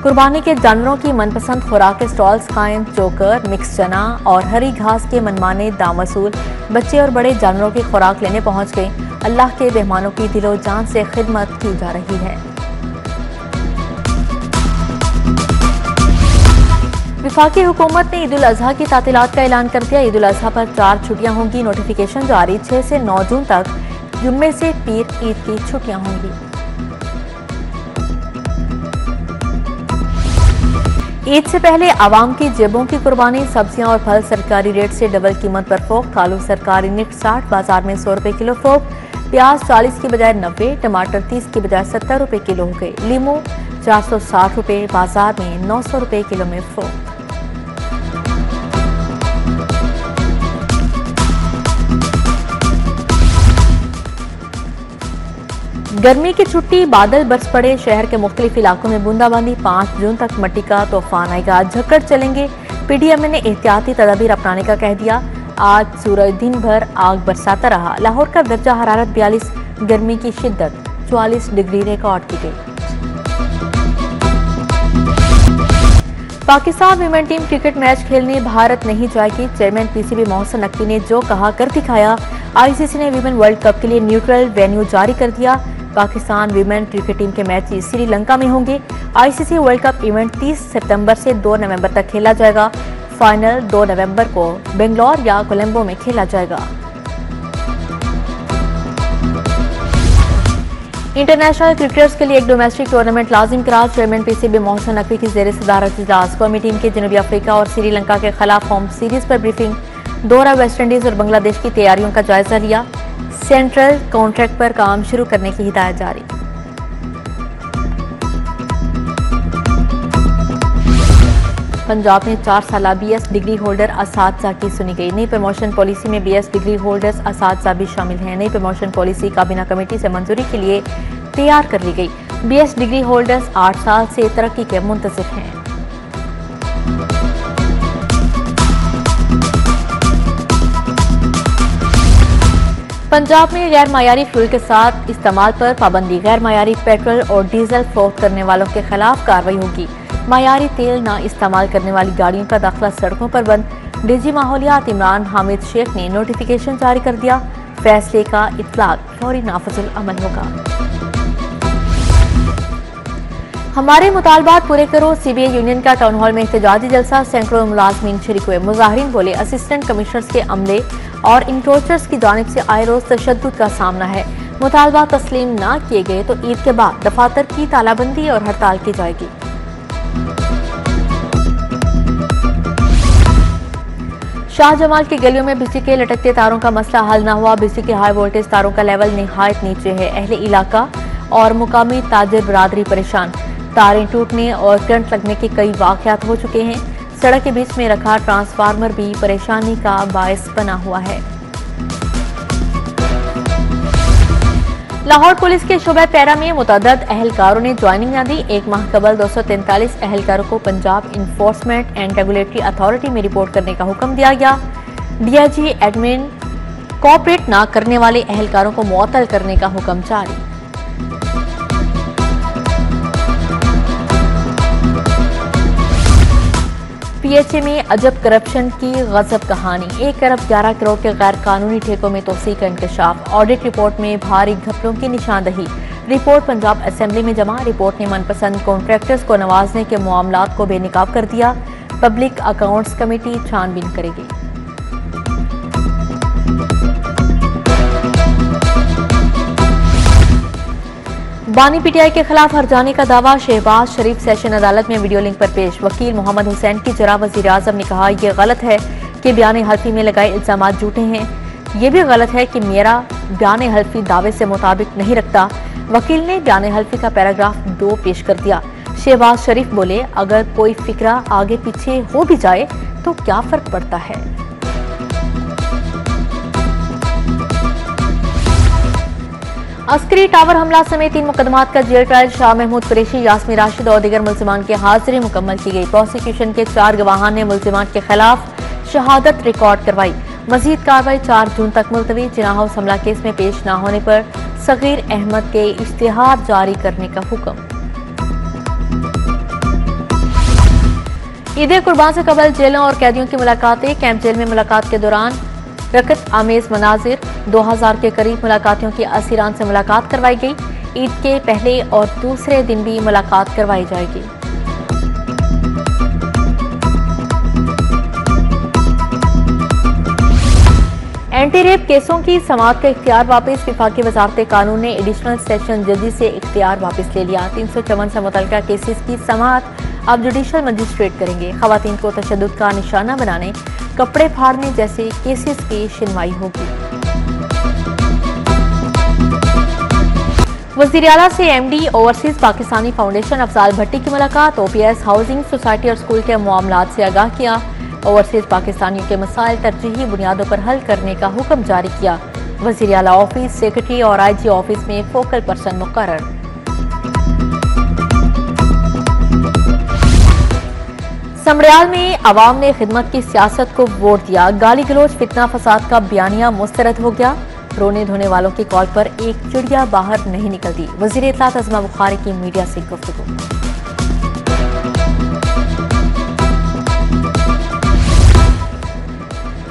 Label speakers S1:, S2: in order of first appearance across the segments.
S1: कुर्बानी के जानवरों की मनपसंद खुराक के स्टॉल्स कायम, चोकर, मिक्स चना और हरी घास के मनमाने दाम वसूल। बच्चे और बड़े जानवरों की खुराक लेने पहुंच गए। अल्लाह के मेहमानों की दिलो जान से खिदमत की जा रही है। वफाकी हुकूमत ने ईद उल अजहा की तातीलात का ऐलान कर दिया। ईद उल अजहा पर 4 छुट्टियां होंगी। नोटिफिकेशन जारी। 6 से 9 जून तक जुम्मे से पीर ईद की छुट्टियां होंगी। ईद से पहले आवाम की जेबों की कुर्बानी। सब्जियां और फल सरकारी रेट से डबल कीमत पर फोक। आलू सरकारी निट 60, बाजार में 100 रुपए किलो फोक। प्याज 40 की बजाय 90, टमाटर 30 की बजाय 70 रुपए किलो हो गए। लीमू 460 रुपए, बाजार में 900 रुपए किलो में फोक। गर्मी की छुट्टी, बादल बरस पड़े। शहर के मुख्तलिफ इलाकों में बूंदाबांदी। 5 जून तक मट्टी का तूफान आएगा। झक्कड़ चलेंगे। पीडीएमए ने एहतियाती तदाबीर अपनाने का कह दिया। आज सूरज दिन भर आग बरसाता रहा। लाहौर का दर्जा हरारत 42, गर्मी की शिद्दत 44 डिग्री रिकॉर्ड की गई। Pakistan women team cricket match खेलने भारत नहीं जाएगी। चेयरमैन पीसीबी मोहसिन नकवी ने जो कहा कर दिखाया। आईसीसी ने विमेन वर्ल्ड कप के लिए न्यूट्रल वेन्यू जारी कर दिया। पाकिस्तान विमेन क्रिकेट टीम के मैच श्रीलंका में होंगे। आईसीसी वर्ल्ड कप इवेंट 30 सितंबर से 2 नवंबर तक खेला जाएगा। फाइनल 2 नवंबर को बेंगलोर या कोलंबो में खेला जाएगा। इंटरनेशनल क्रिकेटर्स के लिए एक डोमेस्टिक टूर्नामेंट लाजिम करार। चेयरमैन पीसीबी मोहसिन नकवी की जेर सदारत इजलास। कौमी टीम के जनूबी अफ्रीका और श्रीलंका के खिलाफ होम सीरीज पर ब्रीफिंग। दौरा वेस्टइंडीज और बांग्लादेश की तैयारियों का जायजा लिया। सेंट्रल कॉन्ट्रैक्ट पर काम शुरू करने की हिदायत जारी। पंजाब में 4 साला बीएस डिग्री होल्डर असातिज़ा की सुनी गई। नई प्रमोशन पॉलिसी में बीएस डिग्री होल्डर्स असातिज़ा भी शामिल हैं। नई प्रमोशन पॉलिसी काबीना कमेटी से मंजूरी के लिए तैयार कर ली गई। बीएस डिग्री होल्डर्स 8 साल से तरक्की के मुंतज़िर हैं। पंजाब में गैर मायारी फ्यूल के साथ इस्तेमाल पर पाबंदी। गैर मायारी पेट्रोल और डीजल फरोख्त करने वालों के खिलाफ कार्रवाई होगी। मायारी तेल न इस्तेमाल करने वाली गाड़ियों का दाखिला सड़कों पर बंद। डीजी माहौलियात इमरान हामिद शेख ने नोटिफिकेशन जारी कर दिया। फैसले का इत्तलाक फौरी नाफिजुल अमल होगा। हमारे मुतालबात पूरे करो। सीबीआई यूनियन का टाउन हॉल में एहतजाजी जलसा। सैकड़ों मुलाजमीन शरीक हुए। मुजाहिरीन बोले असिस्टेंट कमिश्नर्स के अमले और इंक्रोचर्स की जानिब से आए रोज तशद्दुद का सामना है। मुतालबा तस्लीम न किए गए तो ईद के बाद दफातर की तालाबंदी और हड़ताल की जाएगी। शाहजमाल की गलियों में बिजली के लटकते तारों का मसला हल न हुआ। बिजली के हाई वोल्टेज तारों का लेवल निहायत नीचे है। अहले इलाका और मुकामी ताजिर बरादरी परेशान। तारें टूटने और करंट लगने के कई वाकयात हो चुके हैं। सड़क के बीच में रखा ट्रांसफार्मर भी परेशानी का बायस बना हुआ है। लाहौर पुलिस के शोबे पैरा में मुतअद्दिद अहलकारों ने ज्वाइनिंग न दी। 1 माह कबल 243 अहलकारों को Punjab enforcement and regulatory authority में रिपोर्ट करने का हुक्म दिया गया। डीआईजी एडमिन कोऑपरेट न करने वाले अहलकारों को मुअत्तल करने का हुक्म जारी। पीएचए में अजब करप्शन की गजब कहानी। 1 अरब 11 करोड़ के गैर कानूनी ठेकों में तोसी का इंकशाफ। ऑडिट रिपोर्ट में भारी घपलों की निशानदही। रिपोर्ट पंजाब असेंबली में जमा। रिपोर्ट ने मनपसंद कॉन्ट्रैक्टर्स को नवाजने के मामलात को बेनकाब कर दिया। पब्लिक अकाउंट्स कमेटी छानबीन करेगी। बानी पीटीआई के खिलाफ हरजाने का दावा। शहबाज शरीफ सेशन अदालत में वीडियो लिंक पर पेश। वकील मोहम्मद हुसैन की जरा वजीर आजम ने कहा यह गलत है कि बयान हल्फी में लगाए इल्जाम झूठे हैं। यह भी गलत है कि मेरा बयान हल्फी दावे से मुताबिक नहीं रखता। वकील ने बयान हल्फी का पैराग्राफ 2 पेश कर दिया। शहबाज शरीफ बोले अगर कोई फिक्रा आगे पीछे हो भी जाए तो क्या फर्क पड़ता है। अस्करी टावर हमला समेत 3 मुकदमात का जेल ट्रायल। शाह महमूद कुरैशी, यास्मीन राशिद और दीगर मुल्जिमान की हाजिरी मुकम्मल की गई। प्रोसिक्यूशन के 4 गवाहान ने मुल्जिमान के खिलाफ शहादत रिकॉर्ड करवाई। मजीद कार्रवाई 4 जून तक मुलतवी। जिना हाउस हमला केस में पेश न होने पर सगीर अहमद के इश्तिहार जारी करने का हुक्म। ईद कुर्बान से कबल जेलों और कैदियों की मुलाकातें। कैंप जेल में मुलाकात के दौरान रकत आमेज मनाजिर। 2000 के करीब मुलाकातियों की असीरान से मुलाकात करवाई गई। ईद के पहले और दूसरे दिन भी मुलाकात करवाई जाएगी। एंटी रेप केसों की समाअत का इख्तियार वापस। विफाकी वजारत कानून ने एडिशनल सेशन जजेस से इख्तियार वापस ले लिया। 354 से मुतल्लिका केसेस की समाअत अब जुडिशल मजिस्ट्रेट करेंगे। खवातीन को तशद्दुद का निशाना बनाने, कपड़े फाड़ने जैसे केसेस की सुनवाई होगी। वज़ीर आला से MD overseas Pakistani foundation Afzal Bhatti की मुलाकात। ओपीएस हाउसिंग सोसाइटी और स्कूल के मामलात से आगाह किया। ओवरसीज पाकिस्तानियों के मसाइल तरजीही बुनियादों पर हल करने का हुक्म जारी किया। वज़ीर आला ऑफिस, सेक्रेटरी और IG ऑफिस में फोकल पर्सन मुकर्रर। समड़ियाल में अवाम ने खिदमत की सियासत को वोट दिया। गाली गलोच, फितना फसाद का बयानिया मुस्तरद हो गया। रोने धोने वालों की कॉल पर एक चिड़िया बाहर नहीं निकलती। वज़ीर इत्तलात अज़मा बुखारी की मीडिया से गुफ्तगू।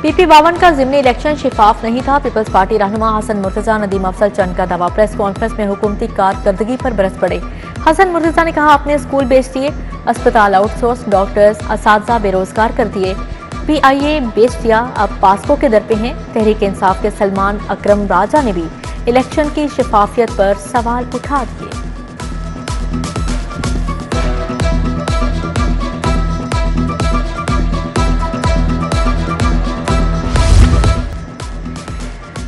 S1: PP52 का ज़िमनी इलेक्शन शिफाफ नहीं था। पीपल्स पार्टी रहनुमा हसन मुर्तजा नदीम अफजल चंद का दावा। प्रेस कॉन्फ्रेंस में हुकूमती कारकर्दगी पर बरस पड़े। हसन मुर्तजा ने कहा, अपने स्कूल बेच दिए, अस्पताल आउटसोर्स, डॉक्टर्स असातिज़ा बेरोजगार कर दिए, PIA बेच दिया, अब पासको के दर पे हैं। तहरीक इंसाफ के सलमान अकरम राजा ने भी इलेक्शन की शफाफियत पर सवाल उठा दिए।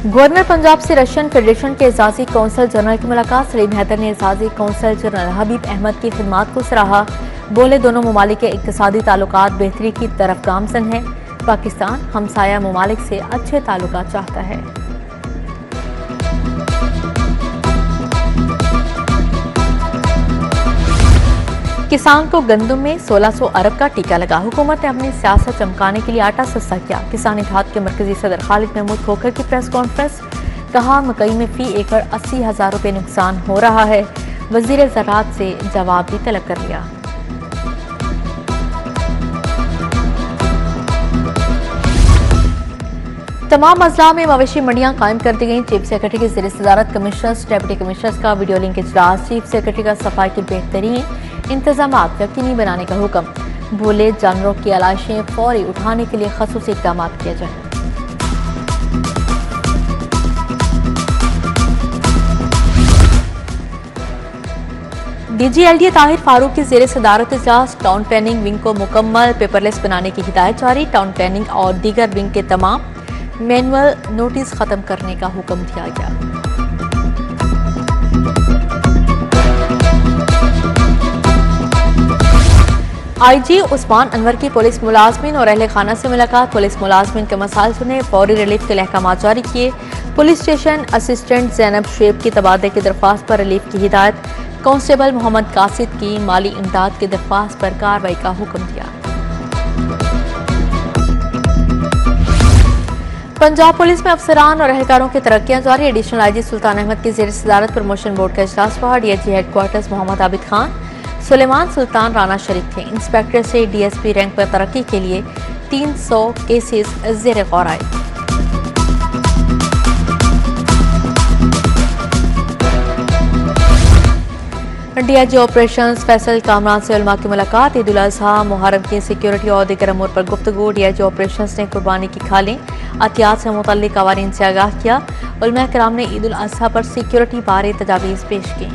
S1: गवर्नर पंजाब से रशियन फेडरेशन के एजाजी कौंसल जनरल की मुलाकात। सलीम हैदर ने एजाजी कौंसल जनरल हबीब अहमद की खिदमात को सराहा। बोले, दोनों ममालिक के इक्तिसादी ताल्लुकात बेहतरी की तरफ गामजन है। पाकिस्तान हमसाया ममालिक से अच्छे ताल्लुकात चाहता है। किसान को गंदम में 1600 अरब का टीका लगा। हुकूमत ने अपनी सियासत चमकाने के लिए आटा सस्ता किया। किसान इत्तेहाद के मरकजी सदर खालिद महमूद खोखर की प्रेस कॉन्फ्रेंस। कहा, मकई में फी एकड़ 80,000 रुपये नुकसान हो रहा है। वजीर ज़राअत से जवाब भी तलब कर लिया। तमाम अजला में मवेशी मंडियां कायम कर दी गई। चीफ सेक्रेटरी की ज़ेर सदारत कमिश्नर्स, डेप्टी कमिश्नर्स का वीडियो लिंक इजलास। चीफ सेक्रेटरी का सफाई के बेहतरीन इंतजामात यकीनी बनाने का हुक्म। बोले, जानवरों की आलाशें फौरी उठाने के लिए खसूसी इक़दाम किए जाए। DG LDA ताहिर फारूक की ज़ेर सदारत इजलास। टाउन प्लानिंग विंग को मुकम्मल पेपरलेस बनाने की हिदायत जारी। टाउन प्लानिंग और दीगर विंग के तमाम मैनुअल नोटिस खत्म करने का हुक्म दिया गया। IG उस्मान अनवर की पुलिस मुलाजमिन और अहले खाना से मुलाकात। पुलिस मुलाजमिन के मसाइल सुने, फौरी रिलीफ के अहकाम जारी किए। पुलिस स्टेशन असिस्टेंट ज़ैनब शेब की तबादले की दरख्वास्त पर रिलीफ की हिदायत। कांस्टेबल मोहम्मद कासिद की माली इमदाद की दरख्वास्त पर कार्रवाई का हुक्म दिया। पंजाब पुलिस में अफसरान और एहलकारों की तरक्कियां जारी। एडिशनल IG सुल्तान अहमद की ज़ेर सदारत प्रमोशन बोर्ड का इजलास हुआ। DIG हेडक्वार्टर्स मोहम्मद आबिद खान, सुलेमान सुल्तान राना शरीफ थे। इंस्पेक्टर से DSP रैंक पर तरक्की के लिए 300 केसेस ज़ेर गौर आए। DIG ऑपरेशंस फैसल कामरान से उलमा की मुलाकात। ईद उल अज़हा, मुहर्रम की सिक्योरिटी और दीगर अमूर पर गुफ्तगू। DIG ऑपरेशंस ने कुर्बानी की खालें, अतियात से मुतल्लिक कवानीन से आगाह किया। उलमा किराम ने ईद उल अज़हा पर सिक्योरिटी बारे तजावीज़ पेश की।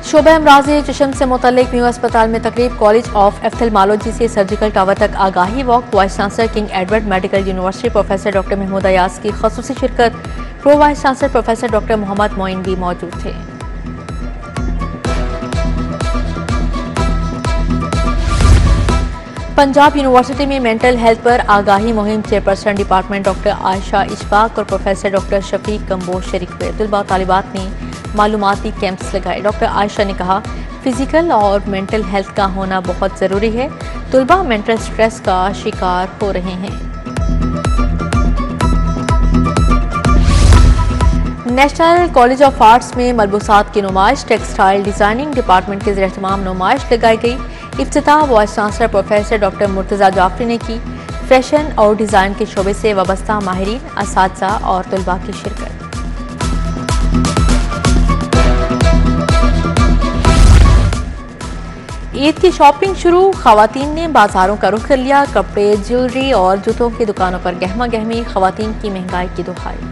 S1: शोबा अमराज़े चशम से मुतल्लिक न्यू अस्पताल में तकरीब। कॉलेज ऑफ एफ्थेल्मोलॉजी से सर्जिकल टावर तक आगाही walk. Vice chancellor King Edward medical university professor doctor Mahmood Ayaz की खसूसी शिरकत। Pro vice chancellor professor doctor Mohammad Moin भी मौजूद थे। पंजाब यूनिवर्सिटी में मेंटल हेल्थ पर आगाही मुहिम। Chairperson department doctor Ayesha Ishfaq और प्रोफेसर डॉक्टर शफीक कंबोज शरीक हुए। तलबा तालिबात ने मालूमाती कैंप्स लगाए। डॉक्टर आयशा ने कहा, फिजिकल और मेंटल हेल्थ का होना बहुत ज़रूरी है। तलबा मेंटल स्ट्रेस का शिकार हो रहे हैं। नेशनल कॉलेज ऑफ आर्ट्स में मलबूसात की नुमाइश, टेक्सटाइल डिजाइनिंग डिपार्टमेंट के ज़ेर-ए-एहतमाम नुमाइश लगाई गई। इफ्तिताह vice chancellor professor doctor Murtaza Jafri ने की। फैशन और डिज़ाइन के शोबे से वाबस्ता माहिरीन, असातिज़ा और तलबा की शिरकत। ईद की शॉपिंग शुरू, खवातीन ने बाजारों का रुख कर लिया। कपड़े, ज्वेलरी और जूतों की दुकानों पर गहमा गहमी, खवातीन की महंगाई की दुहाई।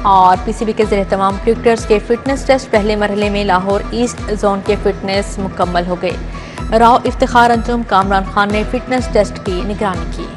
S1: और पीसीबी के ज़ेर-ए-एहतमाम क्रिकेटर्स के फिटनेस टेस्ट पहले मरहले में लाहौर ईस्ट जोन के फिटनेस मुकम्मल हो गए। राव इफ्तिखार अंजुम कामरान खान ने फिटनेस टेस्ट की निगरानी की।